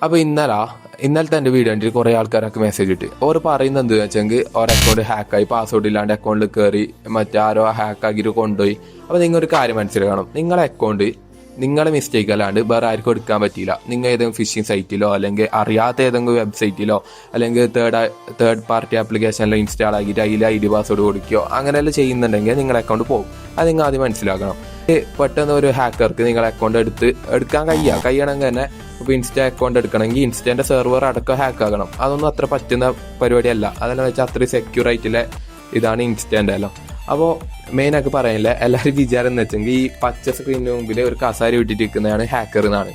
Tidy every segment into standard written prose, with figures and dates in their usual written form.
അപ്പോൾ ഇന്നലത്തെ എൻ്റെ വീഡിയോ കണ്ടിട്ട് കുറേ ആൾക്കാരൊക്കെ മെസ്സേജ് ഇട്ട് ഓർ പറയുന്നത് എന്താണെന്ന് വെച്ചെങ്കിൽ ഓരോ അക്കൗണ്ട് ഹാക്കായി പാസ്വേഡ് ഇല്ലാണ്ട് അക്കൗണ്ടിൽ കയറി മറ്റാരോ ഹാക്കാക്കിയിട്ട് കൊണ്ടുപോയി. അപ്പോൾ നിങ്ങൾ ഒരു കാര്യം മനസ്സിലാക്കണം, നിങ്ങളെ അക്കൗണ്ട് നിങ്ങളെ മിസ്റ്റേക്ക് അല്ലാണ്ട് വേറെ ആർക്കും എടുക്കാൻ പറ്റിയില്ല. നിങ്ങൾ ഏതെങ്കിലും ഫിഷിംഗ് സൈറ്റിലോ അല്ലെങ്കിൽ അറിയാത്ത ഏതെങ്കിലും വെബ്സൈറ്റിലോ അല്ലെങ്കിൽ തേർഡ് പാർട്ടി ആപ്ലിക്കേഷനിലോ ഇൻസ്റ്റാൾ ആക്കിയിട്ട് അതിൽ ID പാസ്വേഡ് കൊടുക്കുകയോ അങ്ങനെയെല്ലാം ചെയ്യുന്നുണ്ടെങ്കിൽ നിങ്ങളുടെ അക്കൗണ്ട് പോകും. അത് നിങ്ങൾ ആദ്യം മനസ്സിലാക്കണം. പെട്ടെന്ന് ഒരു ഹാക്കർക്ക് നിങ്ങളുടെ അക്കൗണ്ട് എടുക്കാൻ കഴിയണമെങ്കിൽ തന്നെ ഇപ്പോൾ ഇൻസ്റ്റ അക്കൗണ്ട് എടുക്കണമെങ്കിൽ ഇൻസ്റ്റേൻ്റെ സെർവർ അടക്കം ഹാക്ക് ആകണം. അതൊന്നും അത്ര പറ്റുന്ന പരിപാടിയല്ല. അതെല്ലാം വെച്ചാൽ അത്രയും സെക്യൂർ ആയിട്ടുള്ള ഇതാണ് ഇൻസ്റ്റേൻ്റെ എല്ലാം. അപ്പോൾ മെയിനായിട്ട് പറയാനില്ല, എല്ലാവരും വിചാരം എന്ന് വെച്ചെങ്കിൽ ഈ പച്ച സ്ക്രീനിന് മുമ്പിൽ ഒരു കസാര വിട്ടിട്ടിരിക്കുന്നതാണ് ഹാക്കർ എന്നാണ്.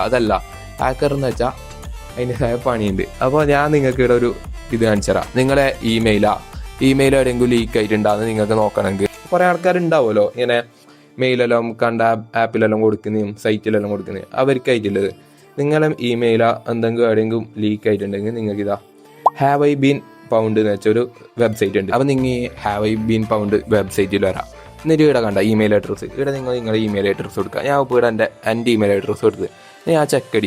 അതല്ല ഹാക്കർ എന്ന് വെച്ചാൽ അതിൻ്റെതായ പണിയുണ്ട്. അപ്പോൾ ഞാൻ നിങ്ങൾക്ക് ഇവിടെ ഒരു ഇത് കാണിച്ചുതരാം. നിങ്ങളെ ഇമെയിൽ എവിടെയെങ്കിലും ലീക്ക് ആയിട്ടുണ്ടാകുന്ന നിങ്ങൾക്ക് നോക്കണമെങ്കിൽ കുറേ ആൾക്കാരുണ്ടാവുമല്ലോ ഇങ്ങനെ മെയിലെല്ലാം കണ്ട ആപ്പിലെല്ലാം കൊടുക്കുന്നതും സൈറ്റിലെല്ലാം കൊടുക്കുന്നതും അവർക്കായിട്ടുള്ളത്. നിങ്ങളെ ഇമെയിലോ എന്തെങ്കിലും എവിടെയെങ്കിലും ലീക്ക് ആയിട്ടുണ്ടെങ്കിൽ നിങ്ങൾക്ക് ഇതാ ഹാവ് ഐ ബീൻ പൗണ്ട് എന്ന് വെച്ചൊരു വെബ്സൈറ്റ് ഉണ്ട്. അപ്പോൾ നിങ്ങൾ ഈ ഹാവ് ഐ ബീൻ പൗണ്ട് വെബ്സൈറ്റിൽ വരാം. എന്നിട്ട് ഇവിടെ കണ്ട ഇമെയിൽ അഡ്രസ്സ്, ഇവിടെ നിങ്ങളുടെ ഇമെയിൽ അഡ്രസ്സ് കൊടുക്കുക. ഞാൻ ഇപ്പോൾ ഇവിടെ എൻ്റെ ഇമെയിൽ അഡ്രസ്സ് കൊടുത്ത് ഞാൻ ചെക്ക്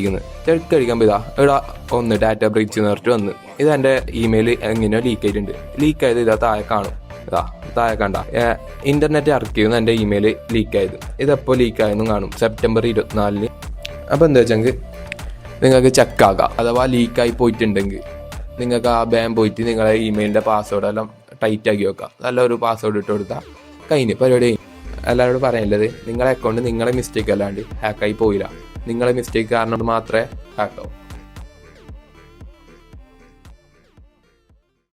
അടിക്കുമ്പോൾ ഇവിടെ ഒന്ന് ഡാറ്റ ബ്രീച്ച് എന്ന് പറഞ്ഞിട്ട് വന്ന് ഇത് എൻ്റെ ഇമെയിൽ എങ്ങനെയോ ലീക്ക് ആയിട്ടുണ്ട്. ലീക്ക് ആയത് താഴെ കാണും. താഴെ കണ്ട ഇൻ്റർനെറ്റ് ഇറക്കിയിരുന്നു എൻ്റെ ഇമെയിൽ ലീക്കായത്. ഇതെപ്പോൾ ലീക്കായെന്നും കാണും സെപ്റ്റംബർ 24. അപ്പോൾ എന്താ വെച്ചെങ്കിൽ നിങ്ങൾക്ക് ചെക്കാക്കാം. അഥവാ ലീക്കായി പോയിട്ടുണ്ടെങ്കിൽ നിങ്ങൾക്ക് ആ പോയിട്ട് നിങ്ങളെ ഇമെയിലിൻ്റെ പാസ്വേഡെല്ലാം ടൈറ്റ് ആക്കി വെക്കാം. നല്ലൊരു പാസ്വേഡ് ഇട്ട് കൊടുത്താൽ കഴിഞ്ഞ് പരിപാടി. എല്ലാവരോടും പറയാനുള്ളത്, നിങ്ങളെ അക്കൗണ്ട് നിങ്ങളെ മിസ്റ്റേക്ക് അല്ലാണ്ട് ഹാക്കായി പോയില്ല. നിങ്ങളെ മിസ്റ്റേക്ക് കാരണം മാത്രമേ ഹാക്കാവും.